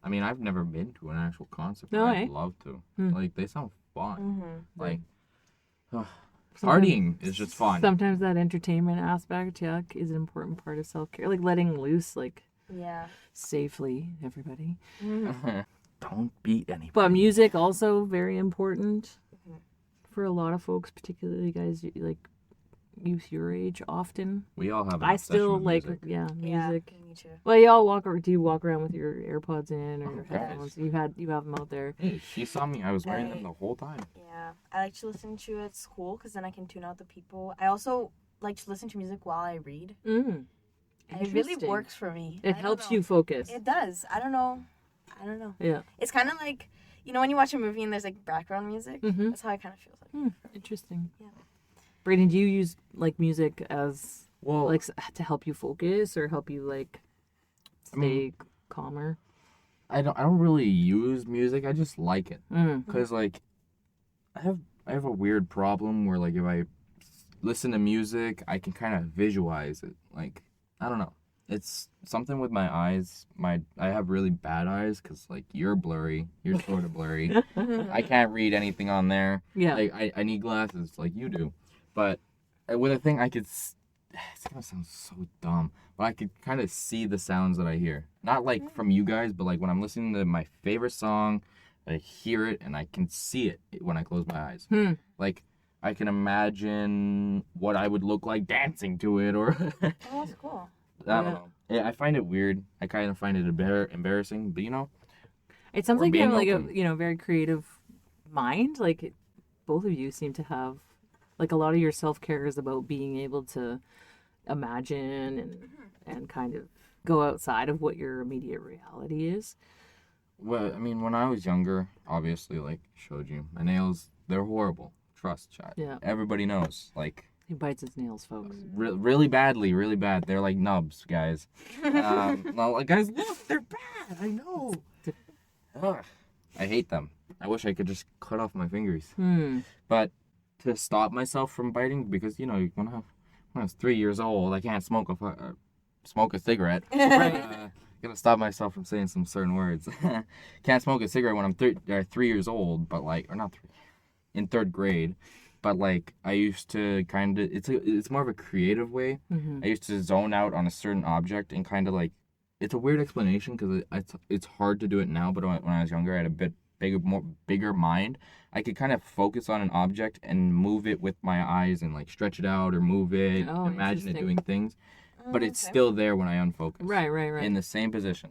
I mean, I've never been to an actual concert, but No, I'd eh? love to. Hmm. Like, they sound fun. Mm-hmm. Like, Sometimes- partying is just fun. Sometimes that entertainment aspect, yeah, is an important part of self care. Like letting loose, like Yeah. safely, everybody. Don't beat anybody. But music also very important for a lot of folks, particularly guys like youth your age. Often, We all have an I obsession still with like music. music. Yeah. Me too. Well, you all walk, or do you walk around with your AirPods in or your Okay. headphones? You have them out there. Hey, she saw me. I was wearing them the whole time. Yeah. I like to listen to it at school because then I can tune out the people. I also like to listen to music while I read. Mm. It really Interesting. works for me. It I helps don't know. you focus. It does. I don't know. Yeah. It's kind of like, you know, when you watch a movie and there's like background music. Mhm. That's how it kind of feels like. Interesting. Yeah. Brayden, do you use like music as Well, like to help you focus or help you like stay mean- calmer? I don't really use music. I just like it. Mm. Cause like, I have a weird problem where like if I listen to music, I can kind of visualize it. Like, I don't know. It's something with my eyes. I have really bad eyes because like you're blurry. You're sort of blurry. I can't read anything on there. Yeah. Like I need glasses like you do. But with a thing I could. It's gonna sound so dumb, but I could kind of see the sounds that I hear. Not like from you guys, but like when I'm listening to my favorite song, I hear it and I can see it when I close my eyes. Like I can imagine what I would look like dancing to it, or Oh, that's cool. I don't know. Yeah, I find it weird. I kind of find it embarrassing, but you know, It sounds Or like you have being like open. a very creative mind. Like both of you seem to have like a lot of your self care is about being able to imagine and kind of go outside of what your immediate reality is. Well, I mean, when I was younger, obviously, like showed you, my nails, they're horrible. Trust, chat. Yeah. Everybody knows. Like, He bites his nails, folks. really badly, really bad. They're like nubs, guys. No, like, guys, look, they're bad. I know. Ugh, I hate them. I wish I could just cut off my fingers. But to stop myself from biting, because, you know, when I was 3 years old, I can't smoke a cigarette. Gonna stop myself from saying some certain words. Can't smoke a cigarette when I'm 3 years old, but like, or not 3, in 3rd grade. But like, I used to kind of, it's more of a creative way. I used to zone out on a certain object and kind of like, it's a weird explanation because it's hard to do it now. But when I was younger, I had a bit bigger mind. I could kind of focus on an object and move it with my eyes and like stretch it out or move it, imagine it doing things. But it's still there when I unfocus. Right. In the same position.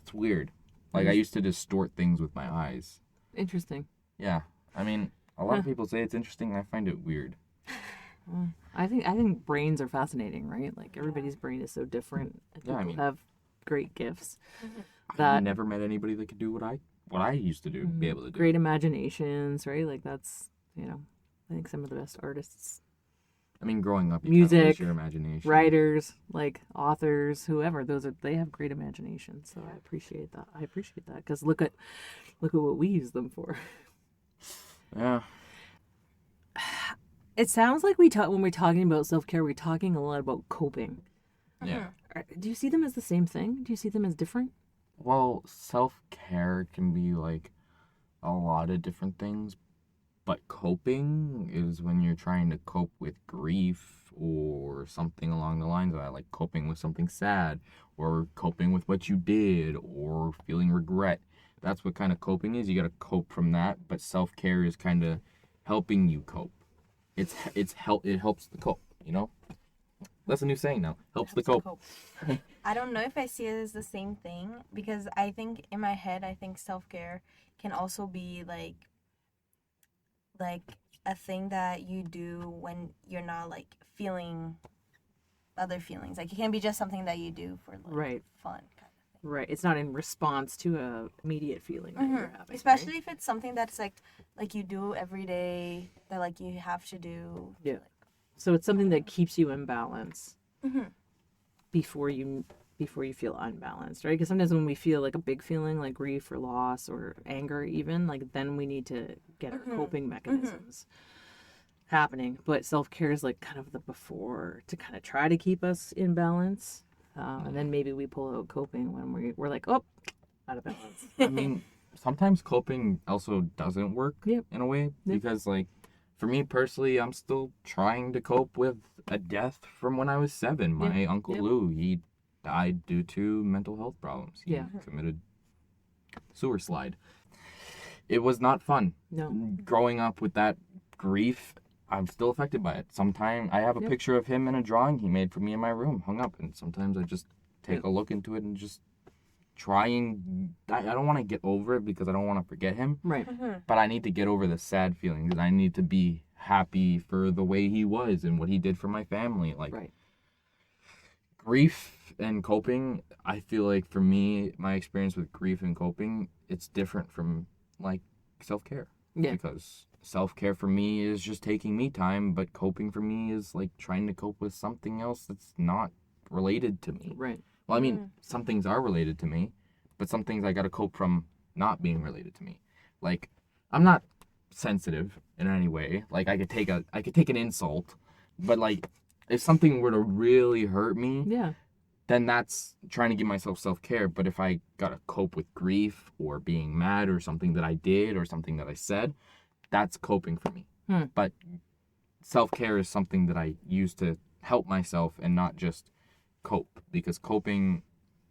It's weird. Like, I used to distort things with my eyes. Interesting. Yeah. I mean, a lot of people say it's interesting. I find it weird. I think brains are fascinating, right? Like, everybody's brain is so different. And people have great gifts. I've never met anybody that could do what I used to do, be able to do. Great imaginations, right? Like, that's, you know, I think some of the best artists. I mean, growing up, you music, kind of lose your imagination. Writers, like they have great imagination. So I appreciate that. Because look at what we use them for. Yeah. It sounds like when we're talking about self-care, we're talking a lot about coping. Yeah. Do you see them as the same thing? Do you see them as different? Well, self-care can be like a lot of different things. But coping is when you're trying to cope with grief or something along the lines of that, like coping with something sad or coping with what you did or feeling regret. That's what kind of coping is. You got to cope from that, but self-care is kind of helping you cope. It helps the cope, you know? That's a new saying now. Helps the cope. I don't know if I see it as the same thing because I think in my head, I think self-care can also be like a thing that you do when you're not like feeling other feelings. Like it can be just something that you do for like fun kind of thing. Right. It's not in response to a immediate feeling that you're having. Especially if it's something that's like you do every day that like you have to do. Yeah. Like, so it's something that keeps you in balance before you feel unbalanced, right? Because sometimes when we feel like a big feeling like grief or loss or anger even, like then we need to get our coping mechanisms happening. But self-care is like kind of the before to kind of try to keep us in balance. And then maybe we pull out coping when we're like, oh, out of balance. I mean, sometimes coping also doesn't work in a way because like for me personally, I'm still trying to cope with a death from when I was 7. My Uncle Lou, he died due to mental health problems. He committed sewer slide. It was not fun. No. Growing up with that grief, I'm still affected by it. Sometimes I have a picture of him in a drawing he made for me in my room, hung up, and sometimes I just take a look into it and just trying. I don't want to get over it because I don't want to forget him. Right. But I need to get over the sad feelings. And I need to be happy for the way he was and what he did for my family. Like grief and coping, I feel like for me, my experience with grief and coping, it's different from like self-care. Yeah. Because self-care for me is just taking me time, but coping for me is like trying to cope with something else that's not related to me. Right. Well, I mean, some things are related to me, but some things I got to cope from not being related to me. Like, I'm not sensitive in any way. Like, I could take an insult, but like, if something were to really hurt me, then that's trying to give myself self-care. But if I got to cope with grief or being mad or something that I did or something that I said, that's coping for me. But self-care is something that I use to help myself and not just cope, because coping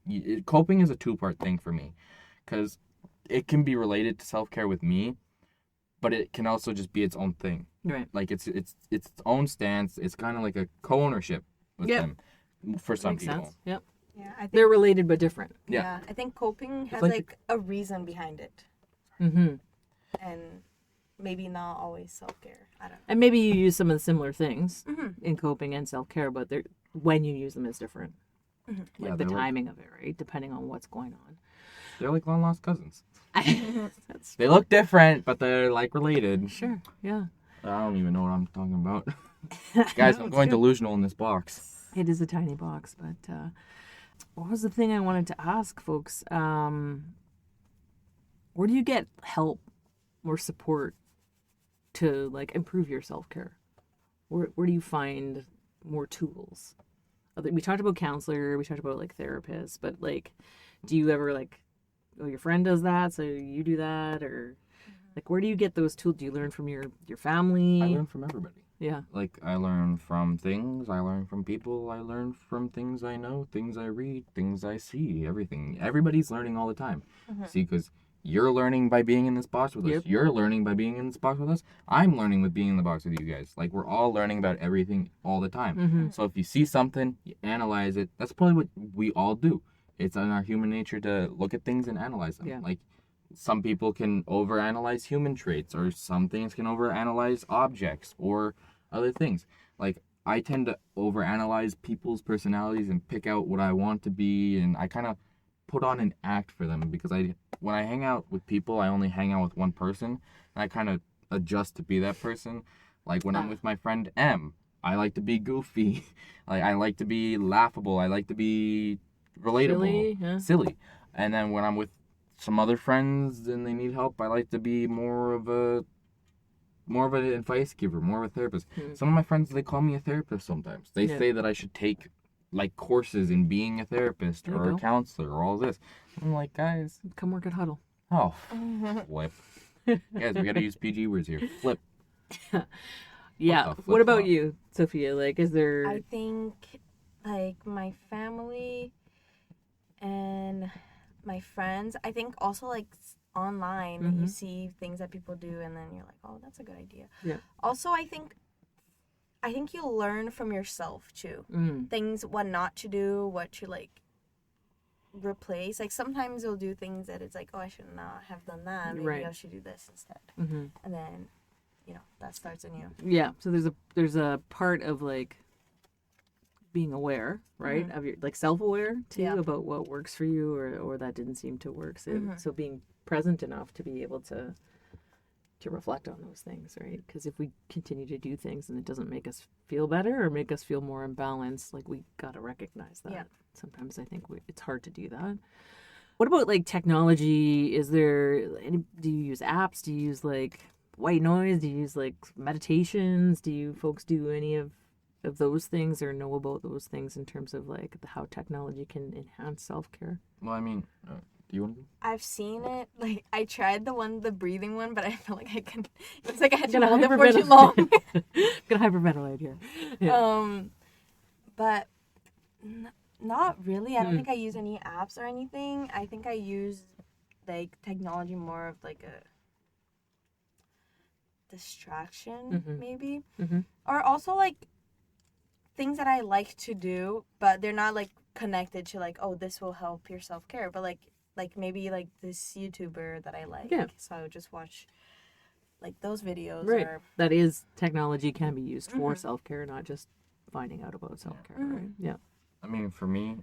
is a 2-part thing for me, because it can be related to self-care with me, but it can also just be its own thing. Right. Like it's its own stance. It's kind of like a co-ownership with them for some people. Sense. Yep. Yeah, I think They're related but different. I think coping has like like a reason behind it. Mm-hmm. And maybe not always self-care. I don't know. And maybe you use some of the similar things Mm-hmm. in coping and self-care, but when you use them is different. Mm-hmm. Like Yeah, the they're timing of it, right? Depending on what's going on. They're like long lost cousins. That's They look different, but they're like related. sure, yeah. I don't even know what I'm talking about. Guys, No, I'm it's going good. delusional in this box. It is a tiny box, but what was the thing I wanted to ask folks? Where do you get help or support to like improve your self-care? Where do you find more tools? We talked about counselor, we talked about like therapists, but like, do you ever like, oh, your friend does that, so you do that, or like, where do you get those tools? Do you learn from your family? I learn from everybody. Yeah. Like, I learn from things, I learn from people, I learn from things I know, things I read, things I see, everything. Everybody's learning all the time. See, because you're learning by being in this box with us. Yep. You're learning by being in this box with us. I'm learning with being in the box with you guys. Like, we're all learning about everything all the time. Mm-hmm. So if you see something, you analyze it. That's probably what we all do. It's in our human nature to look at things and analyze them. Yeah. Like, some people can overanalyze human traits, or some things can overanalyze objects or other things. Like, I tend to overanalyze people's personalities and pick out what I want to be, and I kind of put on an act for them, because when I hang out with people, I only hang out with one person, and I kind of adjust to be that person. Like, when I'm with my friend M, I like to be goofy. Like, I like to be laughable. I like to be relatable, silly. And then when I'm with some other friends and they need help, I like to be more of an advice giver, more of a therapist. Some of my friends, they call me a therapist sometimes. They say that I should take like courses in being a therapist or a counselor or all this. I'm like, guys, Come work at Huddle. oh, flip. Guys, we gotta use PG words here. Flip. Yeah. the What about flip-flop? you, Sophia? Like, is there? I think like my family and my friends. I think also like online you see things that people do and then you're like, oh, that's a good idea. Yeah. Also, I think you learn from yourself too. Things, what not to do, what to like replace. Like sometimes you'll do things that it's like, oh, I should not have done that. Maybe Right. I should do this instead. Mm-hmm. And then, that starts anew. Yeah. So there's a part of like being aware, right? Of your like self-aware too, Yeah. about what works for you or that didn't seem to work. So being present enough to be able to reflect on those things, right? Because if we continue to do things and it doesn't make us feel better or make us feel more imbalanced, like we got to recognize that. Yeah. Sometimes I think it's hard to do that. What about like technology? Is there do you use apps? Do you use like white noise? Do you use like meditations? Do you folks do any of those things or know about those things in terms of like how technology can enhance self-care? Well, I mean, do you want to go? I've seen it. Like I tried the breathing one, but I felt like I couldn't. It's like I had to Gonna hold it for too long. Gonna hyperventilate here. Yeah. But not really. I don't think I use any apps or anything. I think I use like technology more of like a distraction, maybe, or also like things that I like to do, but they're not like connected to like, oh, this will help your self-care, but like maybe like this YouTuber that I like. Yeah. So I would just watch like those videos. Right. Or That is, technology can be used for self-care, not just finding out about self-care, right? Yeah. I mean, for me,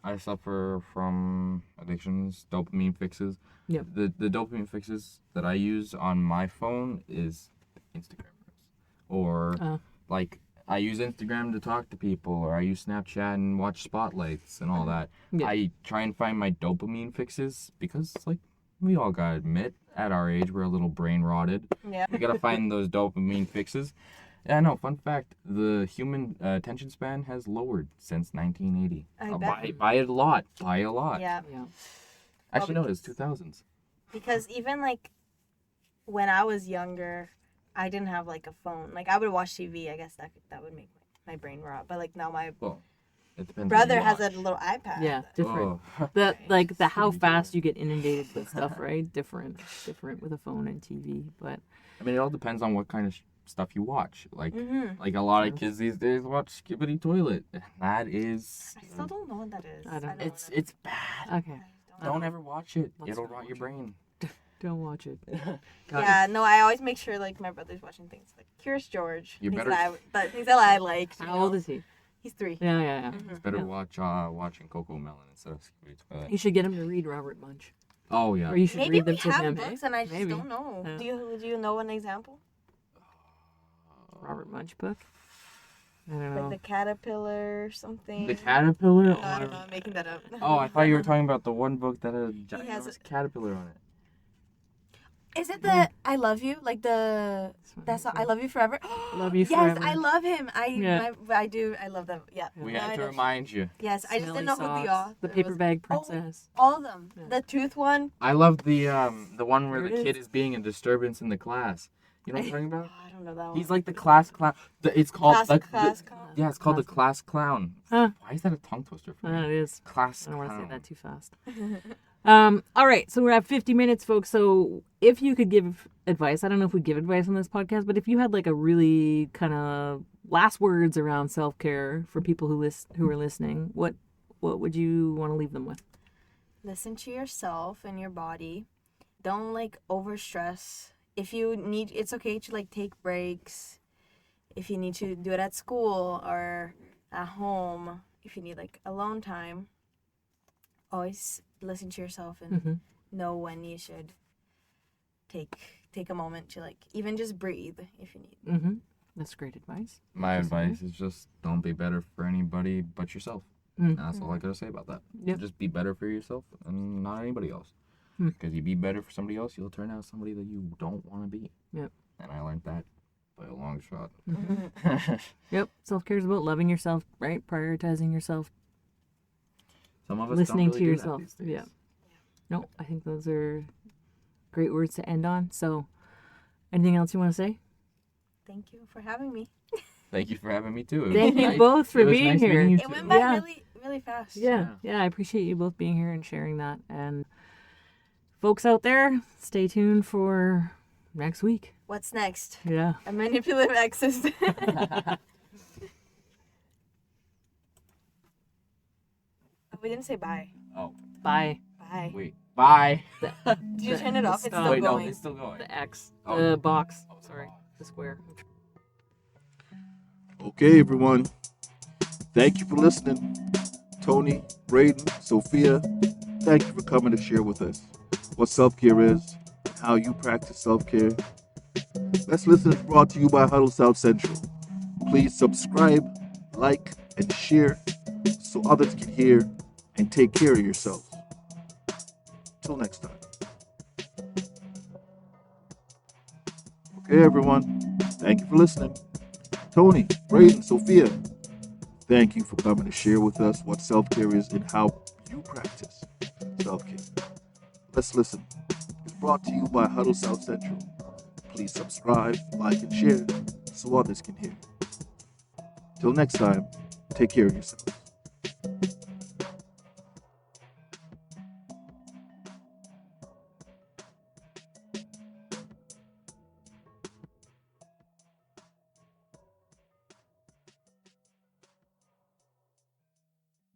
I suffer from addictions, dopamine fixes. Yep. The dopamine fixes that I use on my phone is Instagram. Or, like, I use Instagram to talk to people, or I use Snapchat and watch spotlights and all that. Yeah. I try and find my dopamine fixes because, like, we all gotta admit, at our age, we're a little brain rotted. yeah. We gotta find those dopamine fixes. Yeah, no, fun fact, the human attention span has lowered since 1980. I bet. By a lot. By a lot. Yeah. Yeah. Actually, no, it's 2000s. Because even like when I was younger, I didn't have like a phone. Like I would watch TV. I guess that would make my brain rot. But like now my Well, it depends. brother on has what a little iPad. Yeah, different. Oh. The how fast you get inundated with stuff, right? Different with a phone and TV, but I mean, it all depends on what kind of stuff you watch. Like a lot of kids these days watch Skibbity Toilet. That is. I still don't know what that is. I don't know. It's bad. okay. Don't ever watch it. Let's It'll not rot your watch brain. Don't watch it. Yeah, no, I always make sure like my brother's watching things like Curious George. You things better- things that I like. How old is he? He's 3. Yeah. It's better Yeah. watching Coco Melon instead of Scary Twilight. You should get him to read Robert Munch. Oh yeah. Or you should Maybe read them we to have him, books hey? and I just Maybe. don't know. Yeah. Do you know an example? Robert Munch book? I don't know. Like the caterpillar or something. The caterpillar. No, I don't know. I'm making that up. Oh, I thought you were talking about the one book that had a giant has caterpillar on it. Is it the I Love You? Like the that's I Love You Forever. Love You Yes, Forever. I love him. Yeah. I do. I love them. Yeah. We Now had I to know. remind you. Yes, I just Smelly didn't know who the Socks, author The was. Paper Bag Princess. All of them. Yeah. The truth one. I love the one where There the it kid is. is being a disturbance in the class. You know what I'm talking about? Oh, I don't know that one. He's like the class clown. It's called class clown. yeah, it's called the class clown. Huh. Why is that a tongue twister for me? It is. Class I don't want to say clown. that too fast. All right, so we're at 50 minutes, folks. So if you could give advice, I don't know if we give advice on this podcast, but if you had like a really kind of last words around self-care for people who are listening, what would you want to leave them with? Listen to yourself and your body. Don't like overstress. If you need, it's okay to like take breaks. If you need to do it at school or at home, if you need like alone time, always listen to yourself and know when you should take a moment to like even just breathe if you need. That's great advice. My advice is just don't be better for anybody but yourself. That's all I gotta say about that. Yep. Just be better for yourself and not anybody else. Because you be better for somebody else, you'll turn out somebody that you don't want to be. Yep. And I learned that by a long shot. Yep. Self-care is about loving yourself, right? Prioritizing yourself, Some of us listening don't to really do that yourself. these days. Yeah. No, I think those are great words to end on. So, anything else you want to say? Thank you for having me. Thank you for having me too. It was Thank you nice- both for it was being nice here. meeting you It too. went by Yeah. really, really fast. Yeah, I appreciate you both being here and sharing that. And folks out there, stay tuned for next week. What's next? Yeah. A manipulative exes. We didn't say bye. Oh, Bye. Bye. wait. Bye. Did you turn it off? It's Stop. still Wait, no, going. it's still going. The X. Oh. The box. Sorry. The square. Okay, everyone. Thank you for listening. Toni, Brayden, Sophia, thank you for coming to share with us what self-care is, how you practice self-care. Let's Listen is brought to you by Huddle South Central. Please subscribe, like, and share so others can hear and take care of yourselves. Till next time. Okay, everyone. Thank you for listening. Toni, Brayden, Sophia, thank you for coming to share with us what self-care is and how you practice self-care. Let's Listen is brought to you by Huddle South Central. Please subscribe, like, and share so others can hear. Till next time, take care of yourselves.